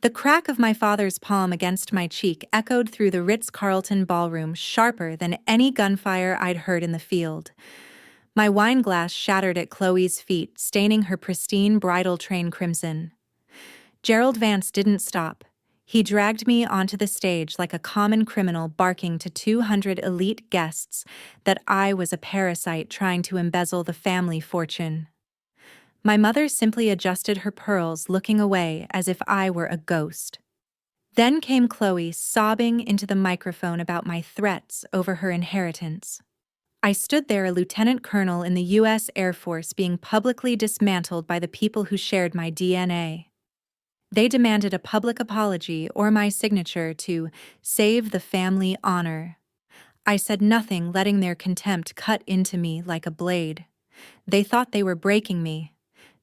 The crack of my father's palm against my cheek echoed through the Ritz-Carlton ballroom sharper than any gunfire I'd heard in the field. My wine glass shattered at Chloe's feet, staining her pristine bridal train crimson. Gerald Vance didn't stop. He dragged me onto the stage like a common criminal barking to 200 elite guests that I was a parasite trying to embezzle the family fortune. My mother simply adjusted her pearls, looking away as if I were a ghost. Then came Chloe, sobbing into the microphone about my threats over her inheritance. I stood there, a lieutenant colonel in the U.S. Air Force, being publicly dismantled by the people who shared my DNA. They demanded a public apology or my signature to save the family honor. I said nothing, letting their contempt cut into me like a blade. They thought they were breaking me.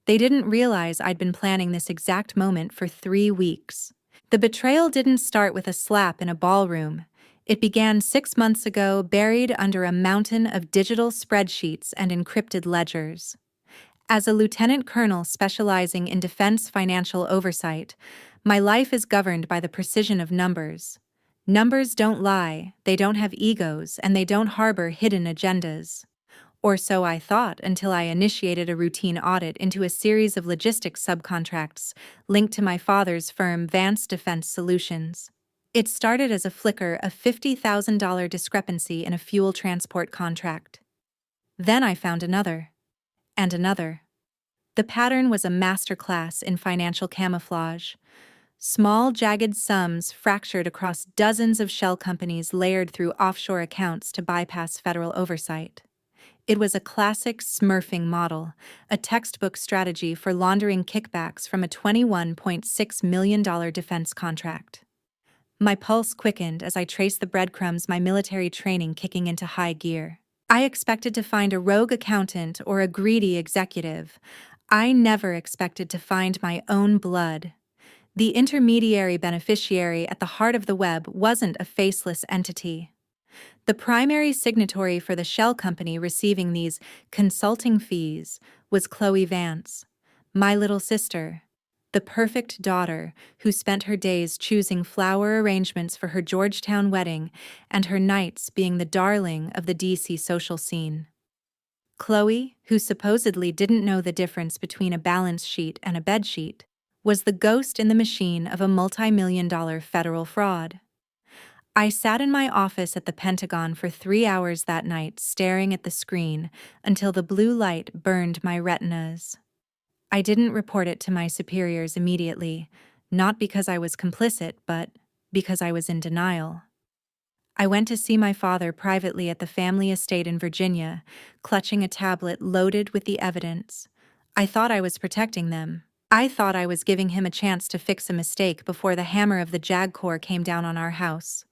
They didn't realize I'd been planning this exact moment for 3 weeks. The betrayal didn't start with a slap in a ballroom. It began 6 months ago, buried under a mountain of digital spreadsheets and encrypted ledgers. As a lieutenant colonel specializing in defense financial oversight, my life is governed by the precision of numbers. Numbers don't lie, they don't have egos, and they don't harbor hidden agendas. Or so I thought until I initiated a routine audit into a series of logistics subcontracts linked to my father's firm, Vance Defense Solutions. It started as a flicker of $50,000 discrepancy in a fuel transport contract. Then I found another. And another. The pattern was a masterclass in financial camouflage. Small, jagged sums fractured across dozens of shell companies layered through offshore accounts to bypass federal oversight. It was a classic smurfing model, a textbook strategy for laundering kickbacks from a $21.6 million defense contract. My pulse quickened as I traced the breadcrumbs, my military training kicking into high gear. I expected to find a rogue accountant or a greedy executive. I never expected to find my own blood. The intermediary beneficiary at the heart of the web wasn't a faceless entity. The primary signatory for the shell company receiving these consulting fees was Chloe Vance, my little sister, the perfect daughter who spent her days choosing flower arrangements for her Georgetown wedding and her nights being the darling of the DC social scene. Chloe, who supposedly didn't know the difference between a balance sheet and a bedsheet, was the ghost in the machine of a multi-million-dollar federal fraud. I sat in my office at the Pentagon for 3 hours that night, staring at the screen until the blue light burned my retinas. I didn't report it to my superiors immediately, not because I was complicit, but because I was in denial. I went to see my father privately at the family estate in Virginia, clutching a tablet loaded with the evidence. I thought I was protecting them. I thought I was giving him a chance to fix a mistake before the hammer of the JAG Corps came down on our house.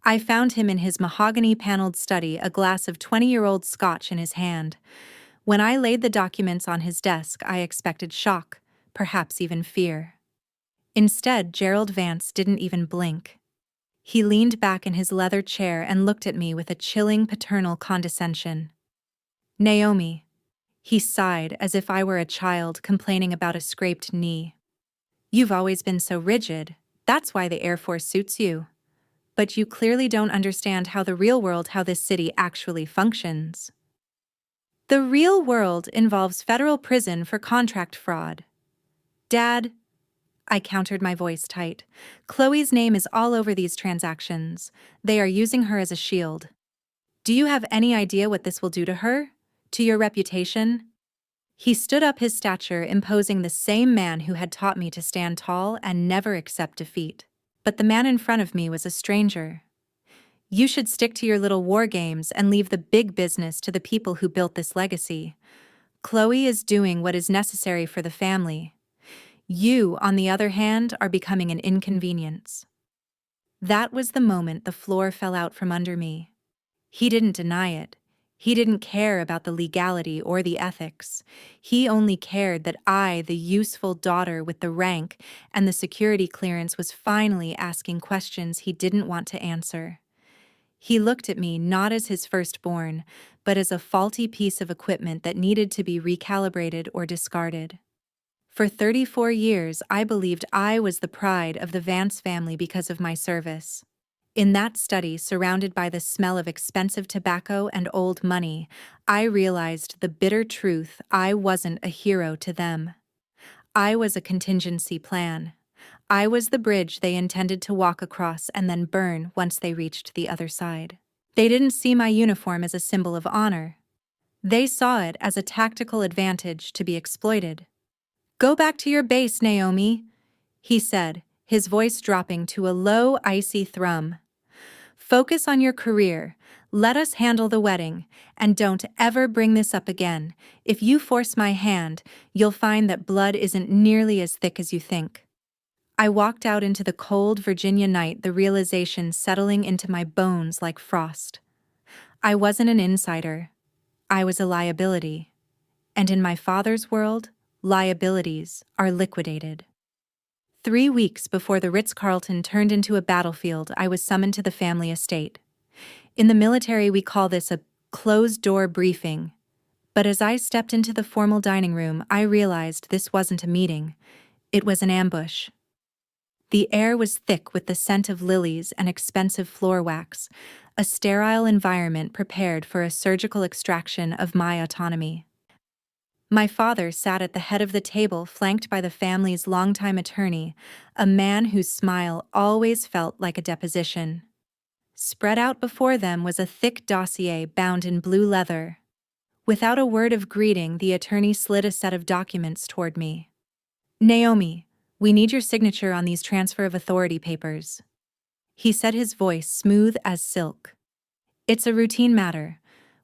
I found him in his mahogany-paneled study, a glass of 20-year-old scotch in his hand. When I laid the documents on his desk, I expected shock, perhaps even fear. Instead, Gerald Vance didn't even blink. He leaned back in his leather chair and looked at me with a chilling paternal condescension. "Naomi," he sighed as if I were a child complaining about a scraped knee. "You've always been so rigid. That's why the Air Force suits you. But you clearly don't understand how this city actually functions. The real world involves federal prison for contract fraud." "Dad," I countered, my voice tight, "Chloe's name is all over these transactions. They are using her as a shield. Do you have any idea what this will do to her? To your reputation?" He stood up, his stature imposing, the same man who had taught me to stand tall and never accept defeat. But the man in front of me was a stranger. "You should stick to your little war games and leave the big business to the people who built this legacy. Chloe is doing what is necessary for the family. You, on the other hand, are becoming an inconvenience." That was the moment the floor fell out from under me. He didn't deny it. He didn't care about the legality or the ethics. He only cared that I, the useful daughter with the rank and the security clearance, was finally asking questions he didn't want to answer. He looked at me not as his firstborn, but as a faulty piece of equipment that needed to be recalibrated or discarded. For 34 years, I believed I was the pride of the Vance family because of my service. In that study, surrounded by the smell of expensive tobacco and old money, I realized the bitter truth: I wasn't a hero to them. I was a contingency plan. I was the bridge they intended to walk across and then burn once they reached the other side. They didn't see my uniform as a symbol of honor. They saw it as a tactical advantage to be exploited. "Go back to your base, Naomi," he said, his voice dropping to a low, icy thrum. "Focus on your career. Let us handle the wedding, and don't ever bring this up again. If you force my hand, you'll find that blood isn't nearly as thick as you think." I walked out into the cold Virginia night, the realization settling into my bones like frost. I wasn't an insider. I was a liability. And in my father's world, liabilities are liquidated. 3 weeks before the Ritz-Carlton turned into a battlefield, I was summoned to the family estate. In the military, we call this a closed-door briefing. But as I stepped into the formal dining room, I realized this wasn't a meeting. It was an ambush. The air was thick with the scent of lilies and expensive floor wax, a sterile environment prepared for a surgical extraction of my autonomy. My father sat at the head of the table, flanked by the family's longtime attorney, a man whose smile always felt like a deposition. Spread out before them was a thick dossier bound in blue leather. Without a word of greeting, the attorney slid a set of documents toward me. "Naomi, we need your signature on these transfer of authority papers." He said, his voice smooth as silk. "It's a routine matter.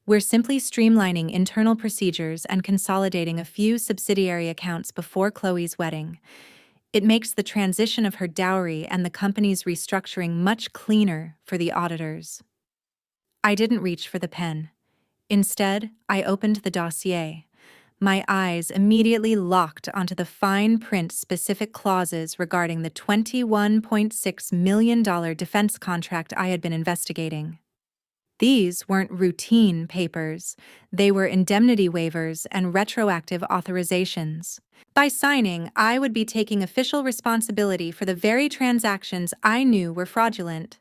We're simply streamlining internal procedures and consolidating a few subsidiary accounts before Chloe's wedding. It makes the transition of her dowry and the company's restructuring much cleaner for the auditors." I didn't reach for the pen. Instead, I opened the dossier. My eyes immediately locked onto the fine print, specific clauses regarding the $21.6 million defense contract I had been investigating. These weren't routine papers. They were indemnity waivers and retroactive authorizations. By signing, I would be taking official responsibility for the very transactions I knew were fraudulent.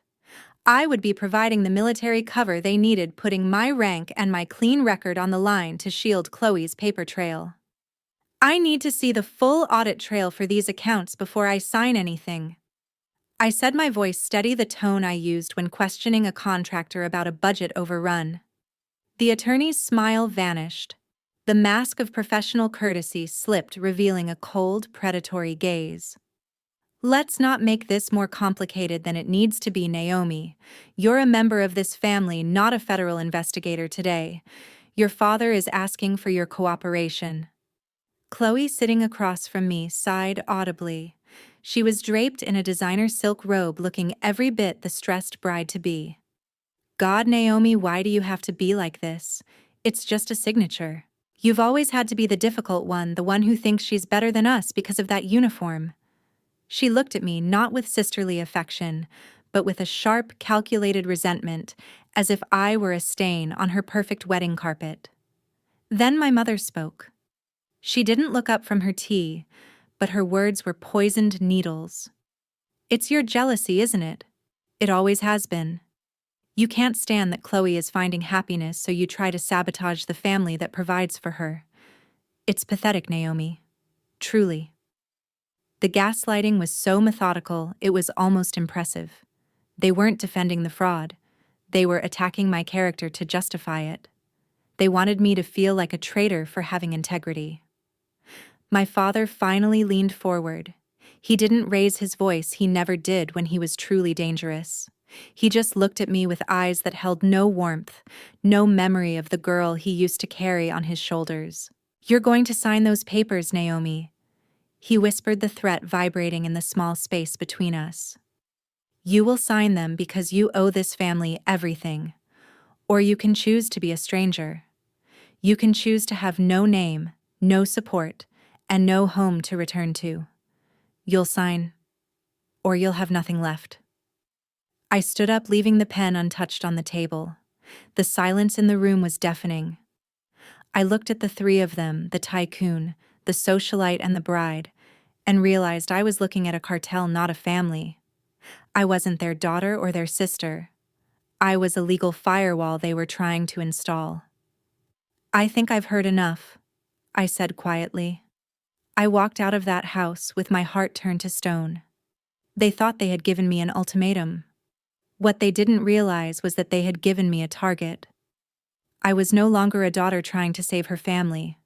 I would be providing the military cover they needed, putting my rank and my clean record on the line to shield Chloe's paper trail. I need to see the full audit trail for these accounts before I sign anything. I said, my voice steady, the tone I used when questioning a contractor about a budget overrun. The attorney's smile vanished. The mask of professional courtesy slipped, revealing a cold, predatory gaze. "Let's not make this more complicated than it needs to be, Naomi. You're a member of this family, not a federal investigator today. Your father is asking for your cooperation." Chloe, sitting across from me, sighed audibly. She was draped in a designer silk robe, looking every bit the stressed bride-to-be. "God, Naomi, why do you have to be like this? It's just a signature. You've always had to be the difficult one, the one who thinks she's better than us because of that uniform." She looked at me, not with sisterly affection, but with a sharp, calculated resentment, as if I were a stain on her perfect wedding carpet. Then my mother spoke. She didn't look up from her tea, but her words were poisoned needles. "It's your jealousy, isn't it? It always has been. You can't stand that Chloe is finding happiness, so you try to sabotage the family that provides for her. It's pathetic, Naomi. Truly." The gaslighting was so methodical, it was almost impressive. They weren't defending the fraud. They were attacking my character to justify it. They wanted me to feel like a traitor for having integrity. My father finally leaned forward. He didn't raise his voice. He never did when he was truly dangerous. He just looked at me with eyes that held no warmth, no memory of the girl he used to carry on his shoulders. "You're going to sign those papers, Naomi," he whispered, the threat vibrating in the small space between us. "You will sign them because you owe this family everything. Or you can choose to be a stranger. You can choose to have no name, no support, and no home to return to. You'll sign, or you'll have nothing left." I stood up, leaving the pen untouched on the table. The silence in the room was deafening. I looked at the three of them, the tycoon, the socialite and the bride, and realized I was looking at a cartel, not a family. I wasn't their daughter or their sister. I was a legal firewall they were trying to install. "I think I've heard enough," I said quietly. I walked out of that house with my heart turned to stone. They thought they had given me an ultimatum. What they didn't realize was that they had given me a target. I was no longer a daughter trying to save her family.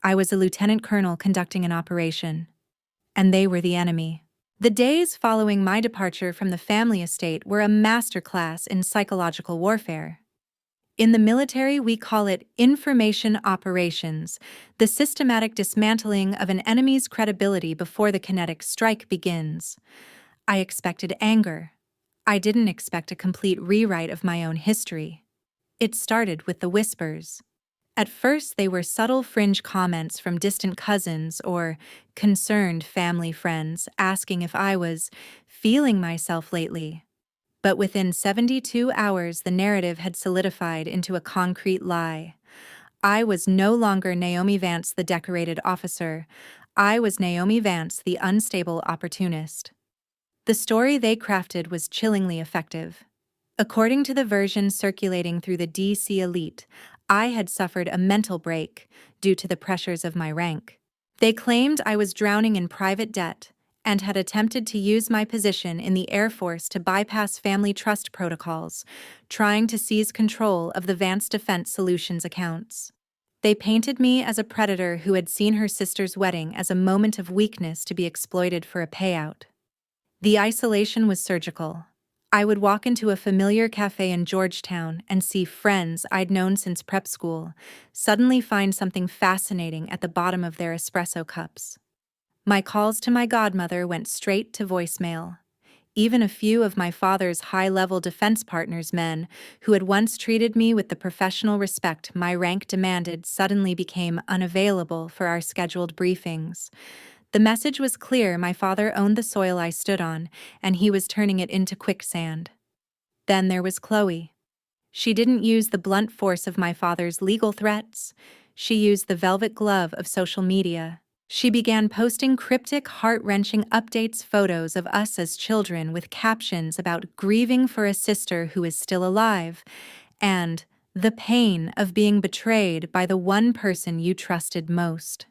I was a lieutenant colonel conducting an operation. And they were the enemy. The days following my departure from the family estate were a masterclass in psychological warfare. In the military, we call it information operations, the systematic dismantling of an enemy's credibility before the kinetic strike begins. I expected anger. I didn't expect a complete rewrite of my own history. It started with the whispers. At first, they were subtle fringe comments from distant cousins or concerned family friends asking if I was feeling myself lately. But within 72 hours, the narrative had solidified into a concrete lie. I was no longer Naomi Vance, the decorated officer. I was Naomi Vance, the unstable opportunist. The story they crafted was chillingly effective. According to the version circulating through the DC elite, I had suffered a mental break due to the pressures of my rank. They claimed I was drowning in private debt and had attempted to use my position in the Air Force to bypass family trust protocols, trying to seize control of the Vance Defense Solutions accounts. They painted me as a predator who had seen her sister's wedding as a moment of weakness to be exploited for a payout. The isolation was surgical. I would walk into a familiar cafe in Georgetown and see friends I'd known since prep school suddenly find something fascinating at the bottom of their espresso cups. My calls to my godmother went straight to voicemail. Even a few of my father's high-level defense partners' men, who had once treated me with the professional respect my rank demanded, suddenly became unavailable for our scheduled briefings. The message was clear: my father owned the soil I stood on, and he was turning it into quicksand. Then there was Chloe. She didn't use the blunt force of my father's legal threats. She used the velvet glove of social media. She began posting cryptic, heart-wrenching updates, photos of us as children with captions about grieving for a sister who is still alive, and the pain of being betrayed by the one person you trusted most.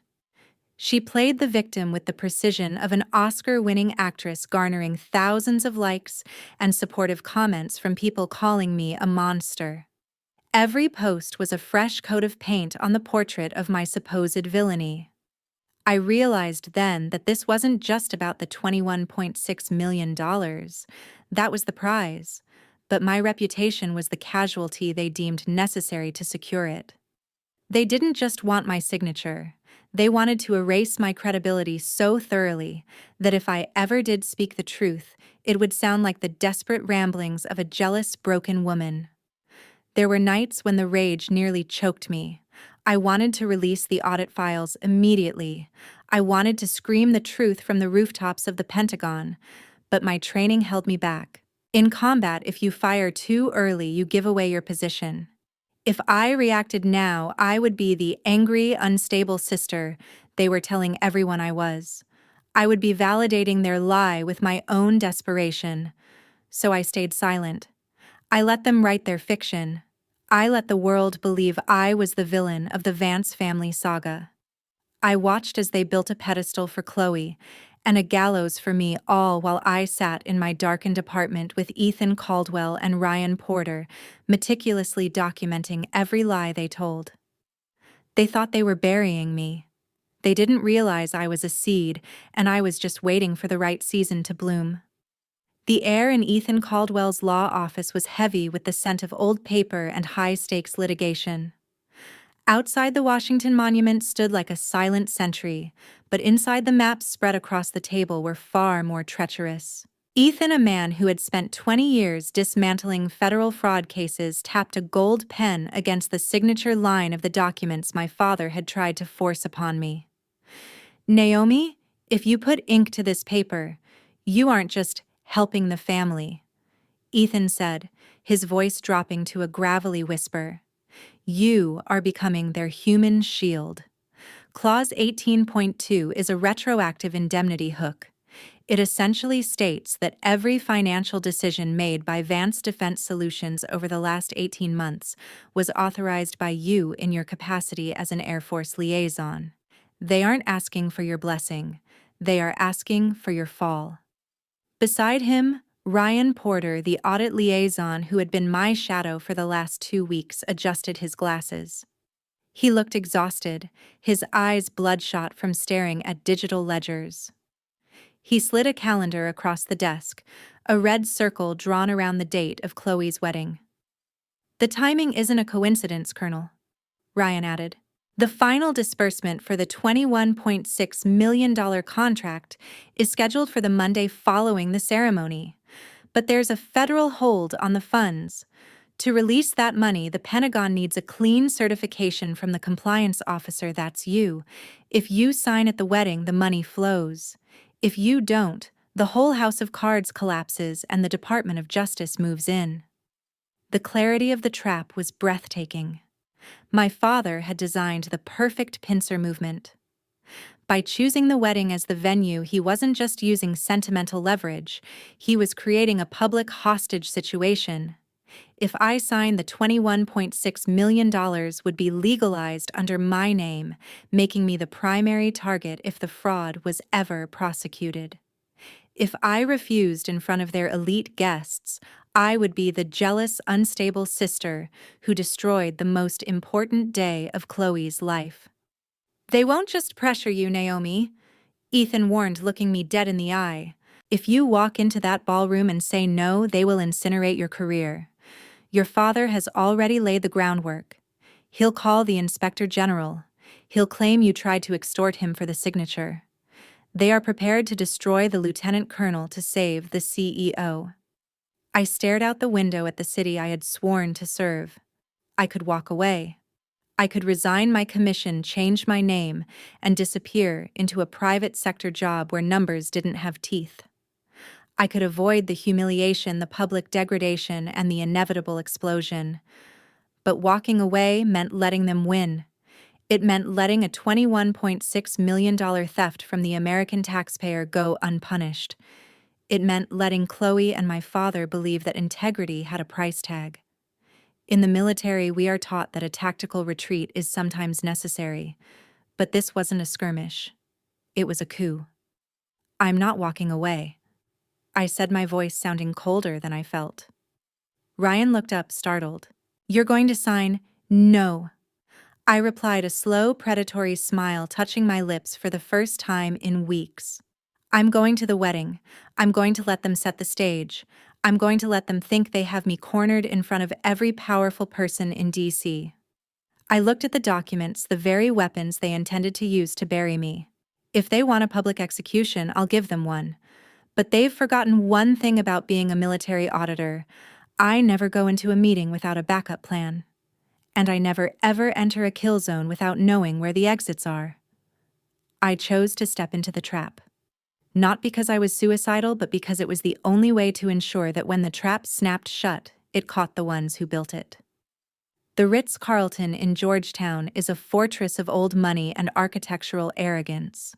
She played the victim with the precision of an Oscar-winning actress, garnering thousands of likes and supportive comments from people calling me a monster. Every post was a fresh coat of paint on the portrait of my supposed villainy. I realized then that this wasn't just about the $21.6 million. That was the prize, but my reputation was the casualty they deemed necessary to secure it. They didn't just want my signature. They wanted to erase my credibility so thoroughly that if I ever did speak the truth, it would sound like the desperate ramblings of a jealous, broken woman. There were nights when the rage nearly choked me. I wanted to release the audit files immediately. I wanted to scream the truth from the rooftops of the Pentagon, but my training held me back. In combat, if you fire too early, you give away your position. If I reacted now, I would be the angry, unstable sister they were telling everyone I was. I would be validating their lie with my own desperation. So I stayed silent. I let them write their fiction. I let the world believe I was the villain of the Vance family saga. I watched as they built a pedestal for Chloe and a gallows for me, all while I sat in my darkened apartment with Ethan Caldwell and Ryan Porter, meticulously documenting every lie they told. They thought they were burying me. They didn't realize I was a seed, and I was just waiting for the right season to bloom. The air in Ethan Caldwell's law office was heavy with the scent of old paper and high-stakes litigation. Outside the Washington Monument stood like a silent sentry, but inside the maps spread across the table were far more treacherous. Ethan, a man who had spent 20 years dismantling federal fraud cases, tapped a gold pen against the signature line of the documents my father had tried to force upon me. "Naomi, if you put ink to this paper, you aren't just helping the family," Ethan said, his voice dropping to a gravelly whisper. "You are becoming their human shield." Clause 18.2 is a retroactive indemnity hook. It essentially states that every financial decision made by Vance Defense Solutions over the last 18 months was authorized by you in your capacity as an Air Force liaison. They aren't asking for your blessing. They are asking for your fall. Beside him, Ryan Porter, the audit liaison who had been my shadow for the last 2 weeks, adjusted his glasses. He looked exhausted, his eyes bloodshot from staring at digital ledgers. He slid a calendar across the desk, a red circle drawn around the date of Chloe's wedding. "The timing isn't a coincidence, Colonel," Ryan added. "The final disbursement for the $21.6 million contract is scheduled for the Monday following the ceremony. But there's a federal hold on the funds. To release that money, the Pentagon needs a clean certification from the compliance officer, that's you. If you sign at the wedding, the money flows. If you don't, the whole house of cards collapses and the Department of Justice moves in." The clarity of the trap was breathtaking. My father had designed the perfect pincer movement. By choosing the wedding as the venue, he wasn't just using sentimental leverage, he was creating a public hostage situation. If I signed, the $21.6 million would be legalized under my name, making me the primary target if the fraud was ever prosecuted. If I refused in front of their elite guests, I would be the jealous, unstable sister who destroyed the most important day of Chloe's life. "They won't just pressure you, Naomi," Ethan warned, looking me dead in the eye. "If you walk into that ballroom and say no, they will incinerate your career. Your father has already laid the groundwork. He'll call the inspector general. He'll claim you tried to extort him for the signature. They are prepared to destroy the lieutenant colonel to save the CEO." I stared out the window at the city I had sworn to serve. I could walk away. I could resign my commission, change my name, and disappear into a private sector job where numbers didn't have teeth. I could avoid the humiliation, the public degradation, and the inevitable explosion. But walking away meant letting them win. It meant letting a $21.6 million theft from the American taxpayer go unpunished. It meant letting Chloe and my father believe that integrity had a price tag. In the military, we are taught that a tactical retreat is sometimes necessary, but this wasn't a skirmish. It was a coup. "I'm not walking away," I said, my voice sounding colder than I felt. Ryan looked up, startled. "You're going to sign?" "No," I replied, a slow, predatory smile touching my lips for the first time in weeks. "I'm going to the wedding. I'm going to let them set the stage. I'm going to let them think they have me cornered in front of every powerful person in D.C. I looked at the documents, the very weapons they intended to use to bury me. If they want a public execution, I'll give them one. But they've forgotten one thing about being a military auditor. I never go into a meeting without a backup plan. And I never ever enter a kill zone without knowing where the exits are." I chose to step into the trap. Not because I was suicidal, but because it was the only way to ensure that when the trap snapped shut, it caught the ones who built it. The Ritz-Carlton in Georgetown is a fortress of old money and architectural arrogance.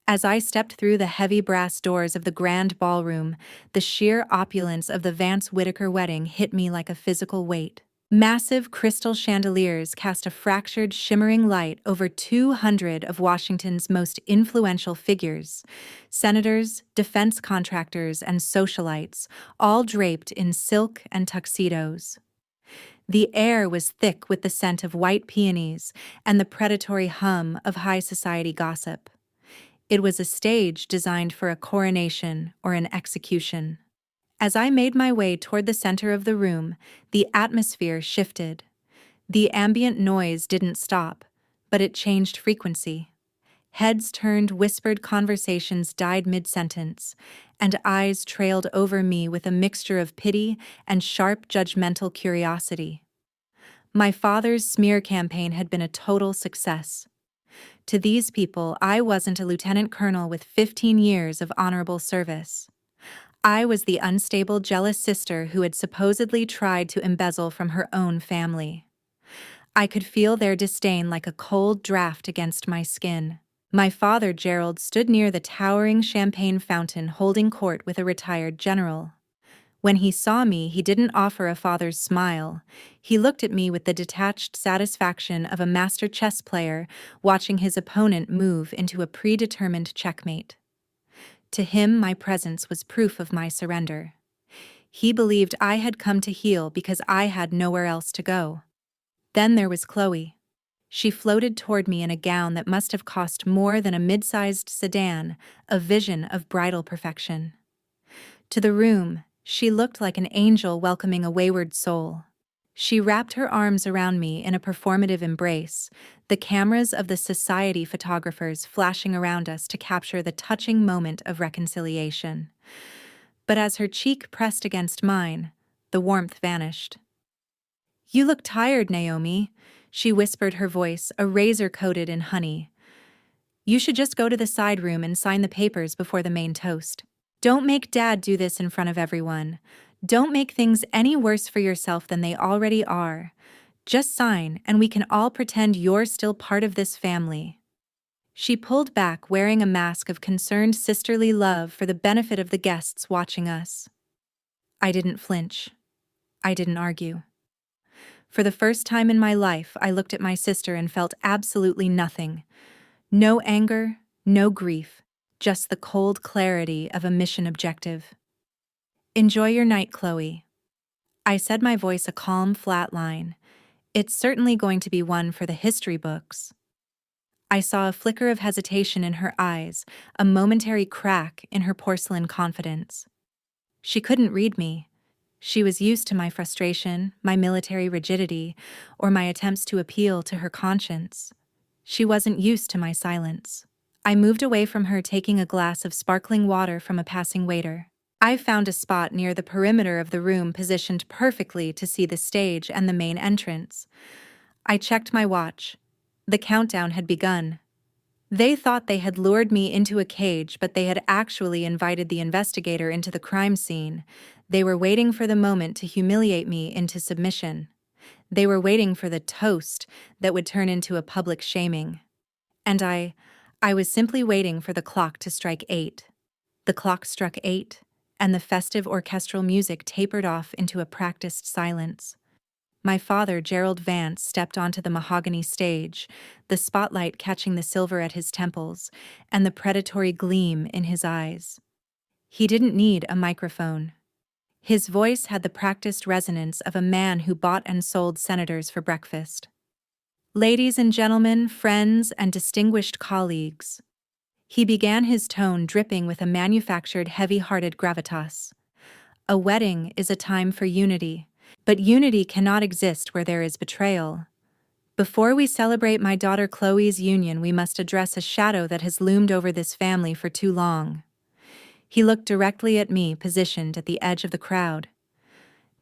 As I stepped through the heavy brass doors of the grand ballroom, the sheer opulence of the Vance Whitaker wedding hit me like a physical weight. Massive crystal chandeliers cast a fractured, shimmering light over 200 of Washington's most influential figures, senators, defense contractors, and socialites, all draped in silk and tuxedos. The air was thick with the scent of white peonies and the predatory hum of high society gossip. It was a stage designed for a coronation or an execution. As I made my way toward the center of the room, the atmosphere shifted. The ambient noise didn't stop, but it changed frequency. Heads turned, whispered conversations died mid-sentence, and eyes trailed over me with a mixture of pity and sharp, judgmental curiosity. My father's smear campaign had been a total success. To these people, I wasn't a lieutenant colonel with 15 years of honorable service. I was the unstable, jealous sister who had supposedly tried to embezzle from her own family. I could feel their disdain like a cold draft against my skin. My father, Gerald, stood near the towering champagne fountain holding court with a retired general. When he saw me, he didn't offer a father's smile. He looked at me with the detached satisfaction of a master chess player watching his opponent move into a predetermined checkmate. To him, my presence was proof of my surrender. He believed I had come to heal because I had nowhere else to go. Then there was Chloe. She floated toward me in a gown that must have cost more than a mid-sized sedan, a vision of bridal perfection. To the room, she looked like an angel welcoming a wayward soul. She wrapped her arms around me in a performative embrace, the cameras of the society photographers flashing around us to capture the touching moment of reconciliation. But as her cheek pressed against mine, the warmth vanished. "You look tired, Naomi," she whispered, her voice a razor coated in honey. "You should just go to the side room and sign the papers before the main toast. Don't make Dad do this in front of everyone. Don't make things any worse for yourself than they already are. Just sign, and we can all pretend you're still part of this family." She pulled back, wearing a mask of concerned sisterly love for the benefit of the guests watching us. I didn't flinch. I didn't argue. For the first time in my life, I looked at my sister and felt absolutely nothing. No anger, no grief, just the cold clarity of a mission objective. "Enjoy your night, Chloe." I said, my voice a calm, flat line. "It's certainly going to be one for the history books." I saw a flicker of hesitation in her eyes, a momentary crack in her porcelain confidence. She couldn't read me. She was used to my frustration, my military rigidity, or my attempts to appeal to her conscience. She wasn't used to my silence. I moved away from her, taking a glass of sparkling water from a passing waiter. I found a spot near the perimeter of the room, positioned perfectly to see the stage and the main entrance. I checked my watch. The countdown had begun. They thought they had lured me into a cage, but they had actually invited the investigator into the crime scene. They were waiting for the moment to humiliate me into submission. They were waiting for the toast that would turn into a public shaming. And I was simply waiting for the clock to strike 8. The clock struck 8, and the festive orchestral music tapered off into a practiced silence. My father, Gerald Vance, stepped onto the mahogany stage, the spotlight catching the silver at his temples and the predatory gleam in his eyes. He didn't need a microphone. His voice had the practiced resonance of a man who bought and sold senators for breakfast. "Ladies and gentlemen, friends and distinguished colleagues." He began, his tone dripping with a manufactured, heavy-hearted gravitas. "A wedding is a time for unity. But unity cannot exist where there is betrayal. Before we celebrate my daughter Chloe's union, we must address a shadow that has loomed over this family for too long." He looked directly at me, positioned at the edge of the crowd.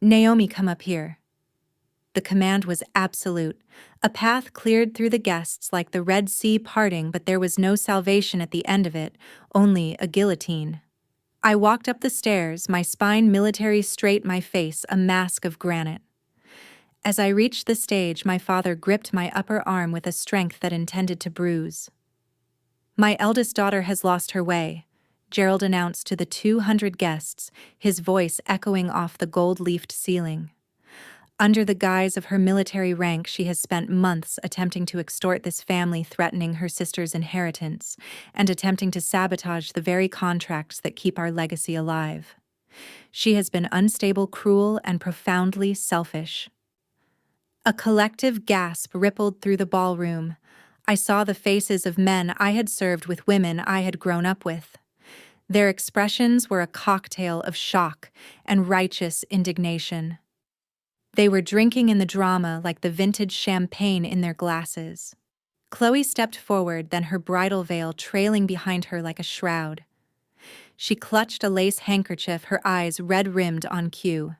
"Naomi, come up here." The command was absolute. A path cleared through the guests like the Red Sea parting, but there was no salvation at the end of it, only a guillotine. I walked up the stairs, my spine military straight, my face a mask of granite. As I reached the stage, my father gripped my upper arm with a strength that intended to bruise. "My eldest daughter has lost her way," Gerald announced to the 200 guests, his voice echoing off the gold-leafed ceiling. "Under the guise of her military rank, she has spent months attempting to extort this family, threatening her sister's inheritance, and attempting to sabotage the very contracts that keep our legacy alive. She has been unstable, cruel, and profoundly selfish." A collective gasp rippled through the ballroom. I saw the faces of men I had served with, women I had grown up with. Their expressions were a cocktail of shock and righteous indignation. They were drinking in the drama like the vintage champagne in their glasses. Chloe stepped forward, then her bridal veil trailing behind her like a shroud. She clutched a lace handkerchief, her eyes red-rimmed on cue.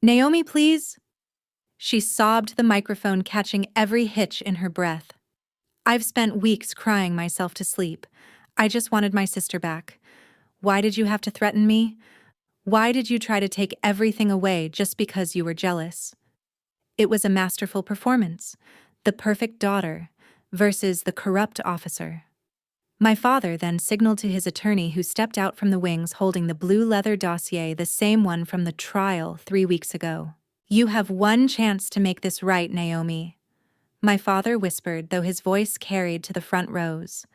"Naomi, please." She sobbed, the microphone catching every hitch in her breath. "I've spent weeks crying myself to sleep. I just wanted my sister back. Why did you have to threaten me? Why did you try to take everything away just because you were jealous?" It was a masterful performance. The perfect daughter versus the corrupt officer. My father then signaled to his attorney, who stepped out from the wings holding the blue leather dossier, the same one from the trial 3 weeks ago. "You have one chance to make this right, Naomi," my father whispered, though his voice carried to the front rows.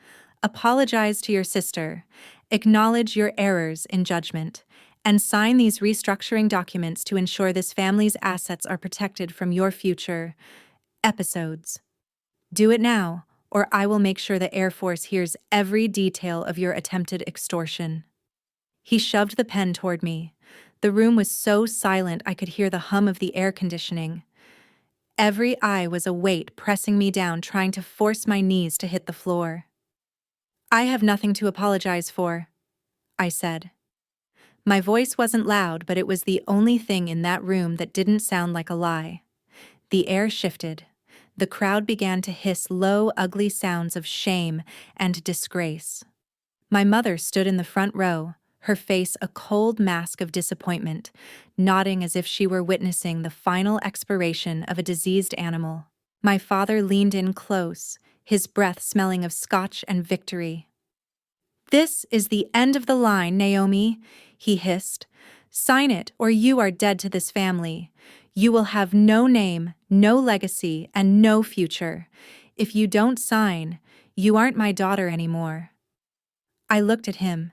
"Apologize to your sister, acknowledge your errors in judgment, and sign these restructuring documents to ensure this family's assets are protected from your future episodes. Do it now, or I will make sure the Air Force hears every detail of your attempted extortion." He shoved the pen toward me. The room was so silent I could hear the hum of the air conditioning. Every eye was a weight pressing me down, trying to force my knees to hit the floor. "I have nothing to apologize for," I said. My voice wasn't loud, but it was the only thing in that room that didn't sound like a lie. The air shifted. The crowd began to hiss low, ugly sounds of shame and disgrace. My mother stood in the front row, her face a cold mask of disappointment, nodding as if she were witnessing the final expiration of a diseased animal. My father leaned in close, his breath smelling of scotch and victory. "This is the end of the line, Naomi," he hissed. "Sign it, or you are dead to this family. You will have no name, no legacy, and no future. If you don't sign, you aren't my daughter anymore." I looked at him,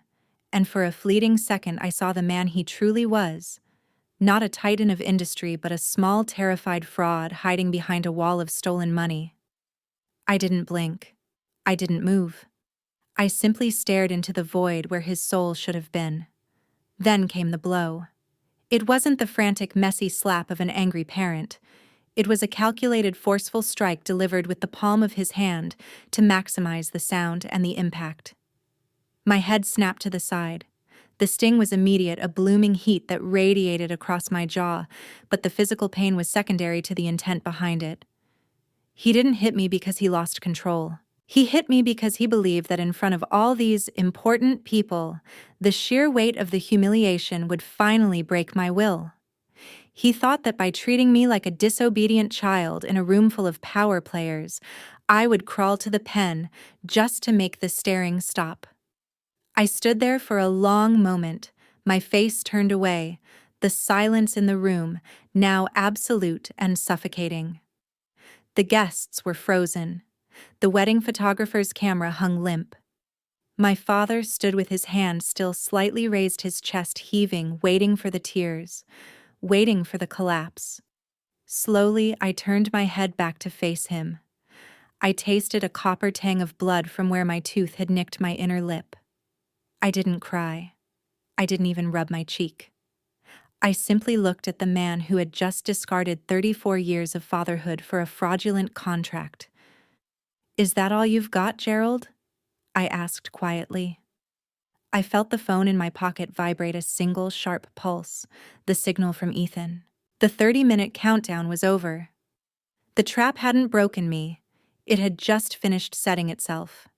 and for a fleeting second I saw the man he truly was. Not a titan of industry, but a small, terrified fraud hiding behind a wall of stolen money. I didn't blink. I didn't move. I simply stared into the void where his soul should have been. Then came the blow. It wasn't the frantic, messy slap of an angry parent. It was a calculated, forceful strike delivered with the palm of his hand to maximize the sound and the impact. My head snapped to the side. The sting was immediate, a blooming heat that radiated across my jaw, but the physical pain was secondary to the intent behind it. He didn't hit me because he lost control. He hit me because he believed that in front of all these important people, the sheer weight of the humiliation would finally break my will. He thought that by treating me like a disobedient child in a room full of power players, I would crawl to the pen just to make the staring stop. I stood there for a long moment, my face turned away, the silence in the room now absolute and suffocating. The guests were frozen. The wedding photographer's camera hung limp. My father stood with his hand still slightly raised, his chest heaving, waiting for the tears, waiting for the collapse. Slowly, I turned my head back to face him. I tasted a copper tang of blood from where my tooth had nicked my inner lip. I didn't cry. I didn't even rub my cheek. I simply looked at the man who had just discarded 34 years of fatherhood for a fraudulent contract. "Is that all you've got, Gerald?" I asked quietly. I felt the phone in my pocket vibrate a single sharp pulse, the signal from Ethan. The 30-minute countdown was over. The trap hadn't broken me. It had just finished setting itself.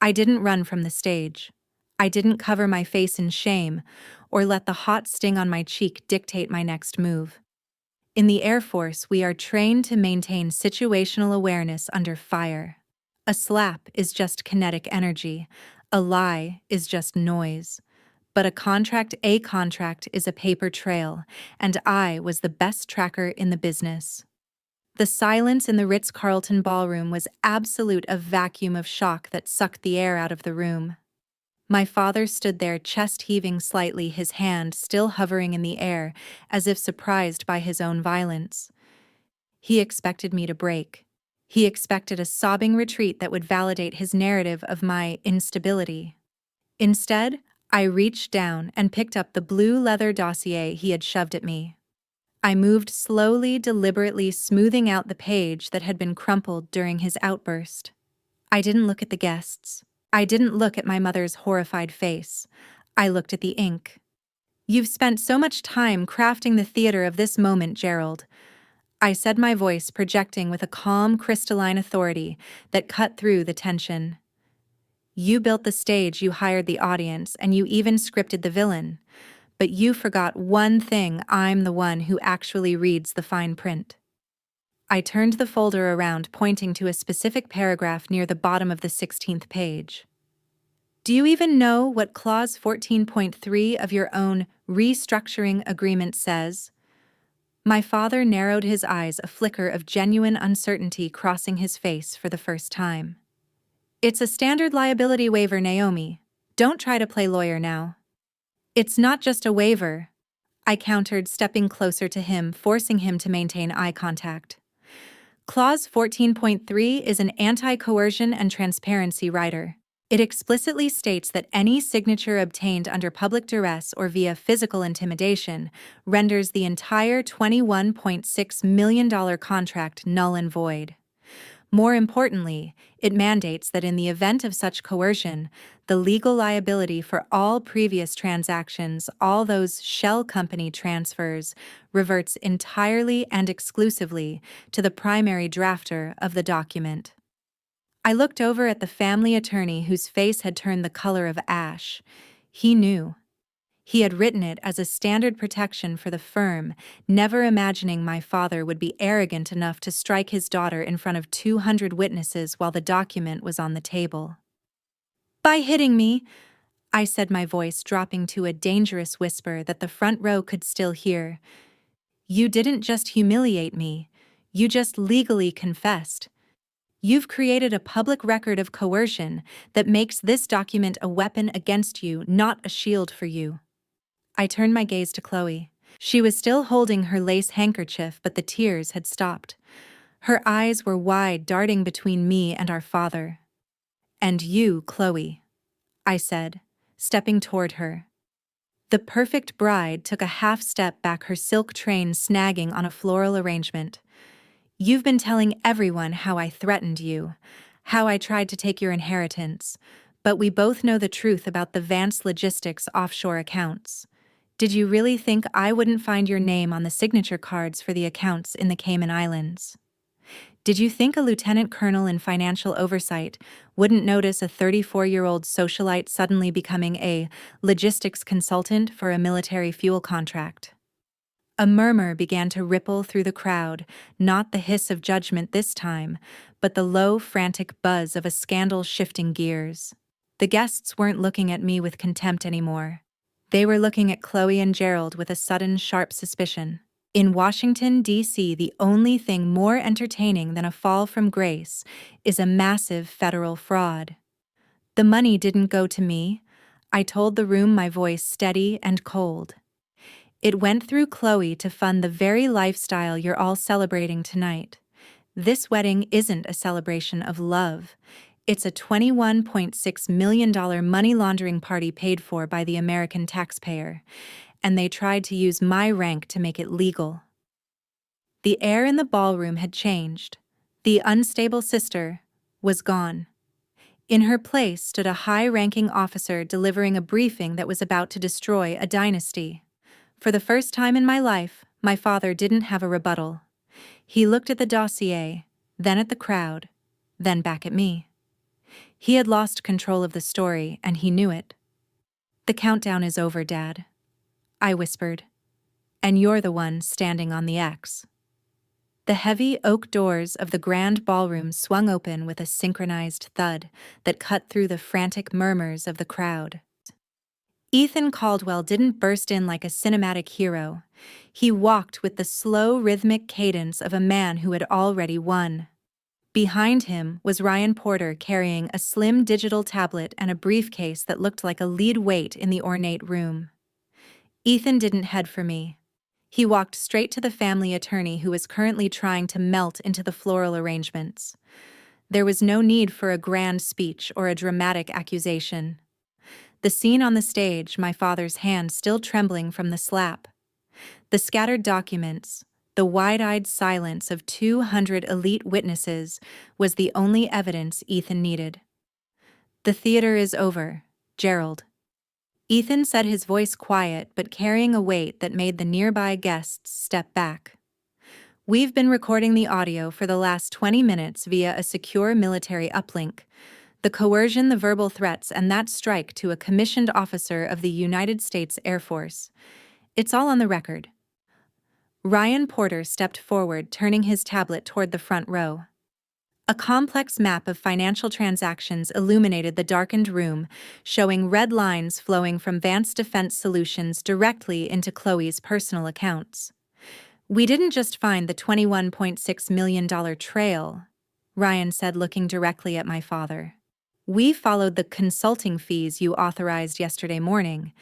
I didn't run from the stage. I didn't cover my face in shame or let the hot sting on my cheek dictate my next move. In the Air Force, we are trained to maintain situational awareness under fire. A slap is just kinetic energy. A lie is just noise. But a contract is a paper trail, and I was the best tracker in the business. The silence in the Ritz-Carlton ballroom was absolute, a vacuum of shock that sucked the air out of the room. My father stood there, chest heaving slightly, his hand still hovering in the air, as if surprised by his own violence. He expected me to break. He expected a sobbing retreat that would validate his narrative of my instability. Instead, I reached down and picked up the blue leather dossier he had shoved at me. I moved slowly, deliberately, smoothing out the page that had been crumpled during his outburst. I didn't look at the guests. I didn't look at my mother's horrified face. I looked at the ink. "You've spent so much time crafting the theater of this moment, Gerald," I said, my voice projecting with a calm, crystalline authority that cut through the tension. "You built the stage, you hired the audience, and you even scripted the villain. But you forgot one thing: I'm the one who actually reads the fine print." I turned the folder around, pointing to a specific paragraph near the bottom of the 16th page. Do you even know what Clause 14.3 of your own restructuring agreement says? My father narrowed his eyes, a flicker of genuine uncertainty crossing his face for the first time. It's a standard liability waiver, Naomi. Don't try to play lawyer now. It's not just a waiver, I countered, stepping closer to him, forcing him to maintain eye contact. Clause 14.3 is an anti-coercion and transparency rider. It explicitly states that any signature obtained under public duress or via physical intimidation renders the entire $21.6 million contract null and void. More importantly, it mandates that in the event of such coercion, the legal liability for all previous transactions, all those shell company transfers, reverts entirely and exclusively to the primary drafter of the document. I looked over at the family attorney whose face had turned the color of ash. He knew. He had written it as a standard protection for the firm, never imagining my father would be arrogant enough to strike his daughter in front of 200 witnesses while the document was on the table. By hitting me, I said, my voice dropping to a dangerous whisper that the front row could still hear. You didn't just humiliate me, you just legally confessed. You've created a public record of coercion that makes this document a weapon against you, not a shield for you. I turned my gaze to Chloe. She was still holding her lace handkerchief, but the tears had stopped. Her eyes were wide, darting between me and our father. And you, Chloe, I said, stepping toward her. The perfect bride took a half step back, her silk train snagging on a floral arrangement. You've been telling everyone how I threatened you, how I tried to take your inheritance, but we both know the truth about the Vance Logistics offshore accounts. Did you really think I wouldn't find your name on the signature cards for the accounts in the Cayman Islands? Did you think a lieutenant colonel in financial oversight wouldn't notice a 34-year-old socialite suddenly becoming a logistics consultant for a military fuel contract? A murmur began to ripple through the crowd, not the hiss of judgment this time, but the low, frantic buzz of a scandal shifting gears. The guests weren't looking at me with contempt anymore. They were looking at Chloe and Gerald with a sudden, sharp suspicion. In Washington, D.C., the only thing more entertaining than a fall from grace is a massive federal fraud. The money didn't go to me, I told the room, my voice steady and cold. It went through Chloe to fund the very lifestyle you're all celebrating tonight. This wedding isn't a celebration of love. It's a $21.6 million money laundering party paid for by the American taxpayer, and they tried to use my rank to make it legal. The air in the ballroom had changed. The unstable sister was gone. In her place stood a high-ranking officer delivering a briefing that was about to destroy a dynasty. For the first time in my life, my father didn't have a rebuttal. He looked at the dossier, then at the crowd, then back at me. He had lost control of the story, and he knew it. The countdown is over, Dad, I whispered. And you're the one standing on the X. The heavy oak doors of the grand ballroom swung open with a synchronized thud that cut through the frantic murmurs of the crowd. Ethan Caldwell didn't burst in like a cinematic hero. He walked with the slow, rhythmic cadence of a man who had already won. Behind him was Ryan Porter carrying a slim digital tablet and a briefcase that looked like a lead weight in the ornate room. Ethan didn't head for me. He walked straight to the family attorney who was currently trying to melt into the floral arrangements. There was no need for a grand speech or a dramatic accusation. The scene on the stage, my father's hand still trembling from the slap. The scattered documents, the wide-eyed silence of 200 elite witnesses was the only evidence Ethan needed. The theater is over, Gerald. Ethan said, his voice quiet but carrying a weight that made the nearby guests step back. We've been recording the audio for the last 20 minutes via a secure military uplink. The coercion, the verbal threats, and that strike to a commissioned officer of the United States Air Force. It's all on the record. Ryan Porter stepped forward, turning his tablet toward the front row. A complex map of financial transactions illuminated the darkened room, showing red lines flowing from Vance Defense Solutions directly into Chloe's personal accounts. "We didn't just find the $21.6 million trail," Ryan said, looking directly at my father. "We followed the consulting fees you authorized yesterday morning.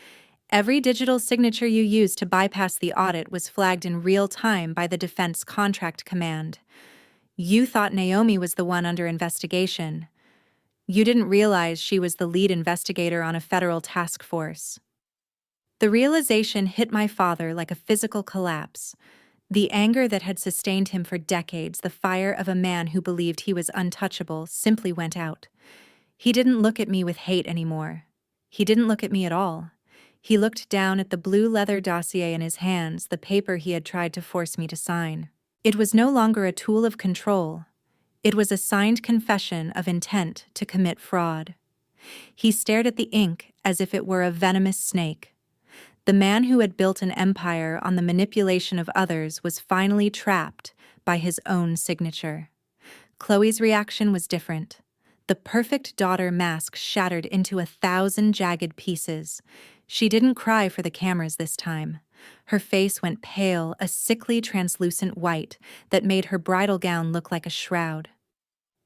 Every digital signature you used to bypass the audit was flagged in real time by the Defense Contract Command. You thought Naomi was the one under investigation. You didn't realize she was the lead investigator on a federal task force." The realization hit my father like a physical collapse. The anger that had sustained him for decades, the fire of a man who believed he was untouchable, simply went out. He didn't look at me with hate anymore. He didn't look at me at all. He looked down at the blue leather dossier in his hands, the paper he had tried to force me to sign. It was no longer a tool of control. It was a signed confession of intent to commit fraud. He stared at the ink as if it were a venomous snake. The man who had built an empire on the manipulation of others was finally trapped by his own signature. Chloe's reaction was different. The perfect daughter mask shattered into 1,000 jagged pieces. She didn't cry for the cameras this time. Her face went pale, a sickly translucent white that made her bridal gown look like a shroud.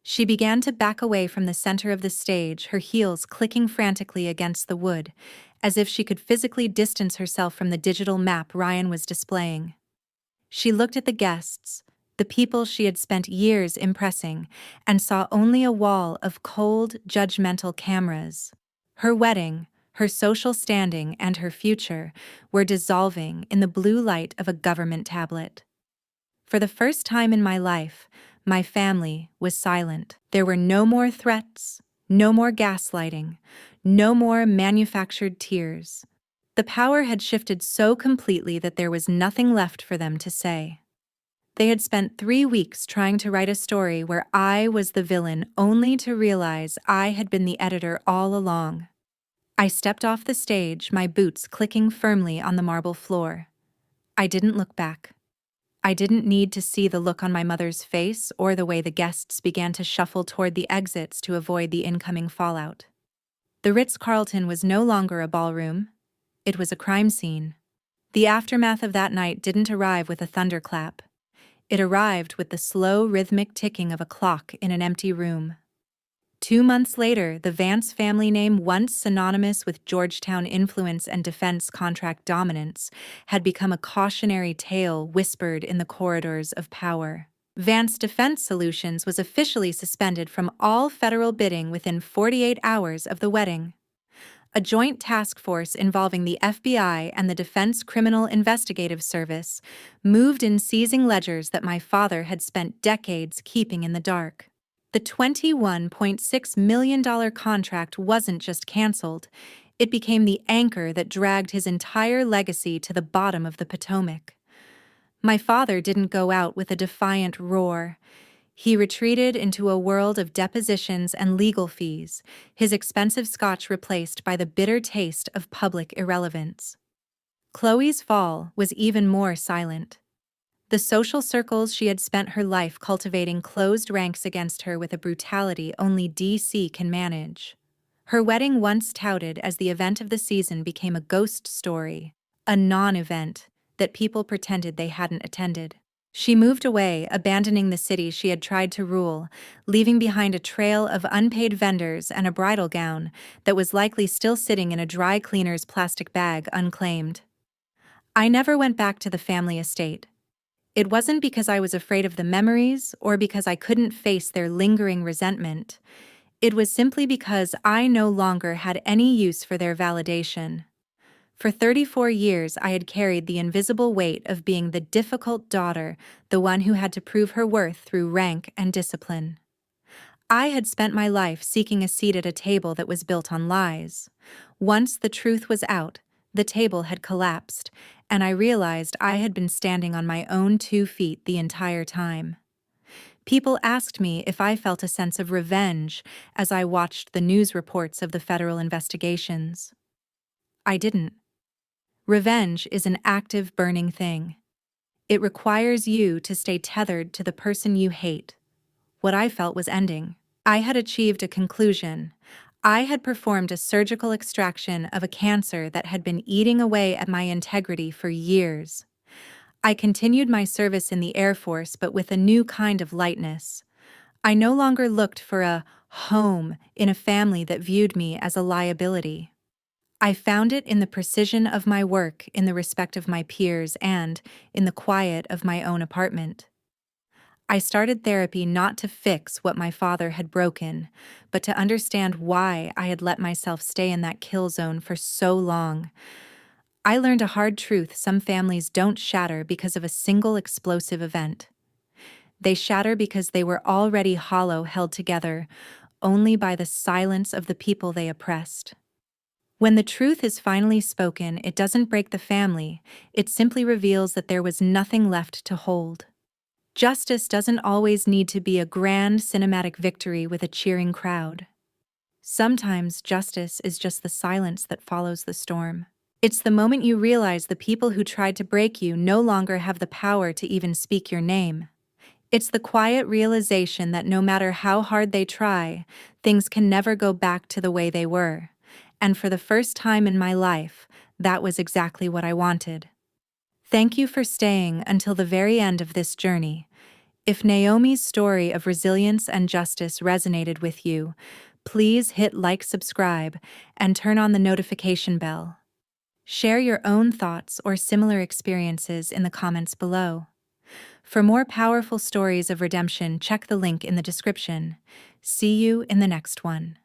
She began to back away from the center of the stage, her heels clicking frantically against the wood, as if she could physically distance herself from the digital map Ryan was displaying. She looked at the guests, the people she had spent years impressing, and saw only a wall of cold, judgmental cameras. Her wedding, her social standing, and her future were dissolving in the blue light of a government tablet. For the first time in my life, my family was silent. There were no more threats, no more gaslighting, no more manufactured tears. The power had shifted so completely that there was nothing left for them to say. They had spent 3 weeks trying to write a story where I was the villain, only to realize I had been the editor all along. I stepped off the stage, my boots clicking firmly on the marble floor. I didn't look back. I didn't need to see the look on my mother's face or the way the guests began to shuffle toward the exits to avoid the incoming fallout. The Ritz-Carlton was no longer a ballroom. It was a crime scene. The aftermath of that night didn't arrive with a thunderclap. It arrived with the slow, rhythmic ticking of a clock in an empty room. 2 months later, the Vance family name, once synonymous with Georgetown influence and defense contract dominance, had become a cautionary tale whispered in the corridors of power. Vance Defense Solutions was officially suspended from all federal bidding within 48 hours of the wedding. A joint task force involving the FBI and the Defense Criminal Investigative Service moved in, seizing ledgers that my father had spent decades keeping in the dark. The $21.6 million contract wasn't just canceled, it became the anchor that dragged his entire legacy to the bottom of the Potomac. My father didn't go out with a defiant roar. He retreated into a world of depositions and legal fees, his expensive scotch replaced by the bitter taste of public irrelevance. Chloe's fall was even more silent. The social circles she had spent her life cultivating closed ranks against her with a brutality only DC can manage. Her wedding, once touted as the event of the season, became a ghost story, a non-event that people pretended they hadn't attended. She moved away, abandoning the city she had tried to rule, leaving behind a trail of unpaid vendors and a bridal gown that was likely still sitting in a dry cleaner's plastic bag unclaimed. I never went back to the family estate. It wasn't because I was afraid of the memories or because I couldn't face their lingering resentment. It was simply because I no longer had any use for their validation. For 34 years, I had carried the invisible weight of being the difficult daughter, the one who had to prove her worth through rank and discipline. I had spent my life seeking a seat at a table that was built on lies. Once the truth was out, the table had collapsed, and I realized I had been standing on my own 2 feet the entire time. People asked me if I felt a sense of revenge as I watched the news reports of the federal investigations. I didn't. Revenge is an active, burning thing. It requires you to stay tethered to the person you hate. What I felt was ending. I had achieved a conclusion. I had performed a surgical extraction of a cancer that had been eating away at my integrity for years. I continued my service in the Air Force, but with a new kind of lightness. I no longer looked for a home in a family that viewed me as a liability. I found it in the precision of my work, in the respect of my peers, and in the quiet of my own apartment. I started therapy not to fix what my father had broken, but to understand why I had let myself stay in that kill zone for so long. I learned a hard truth: some families don't shatter because of a single explosive event. They shatter because they were already hollow, held together only by the silence of the people they oppressed. When the truth is finally spoken, it doesn't break the family, it simply reveals that there was nothing left to hold. Justice doesn't always need to be a grand cinematic victory with a cheering crowd. Sometimes justice is just the silence that follows the storm. It's the moment you realize the people who tried to break you no longer have the power to even speak your name. It's the quiet realization that no matter how hard they try, things can never go back to the way they were. And for the first time in my life, that was exactly what I wanted. Thank you for staying until the very end of this journey. If Naomi's story of resilience and justice resonated with you, please hit like, subscribe, and turn on the notification bell. Share your own thoughts or similar experiences in the comments below. For more powerful stories of redemption, check the link in the description. See you in the next one.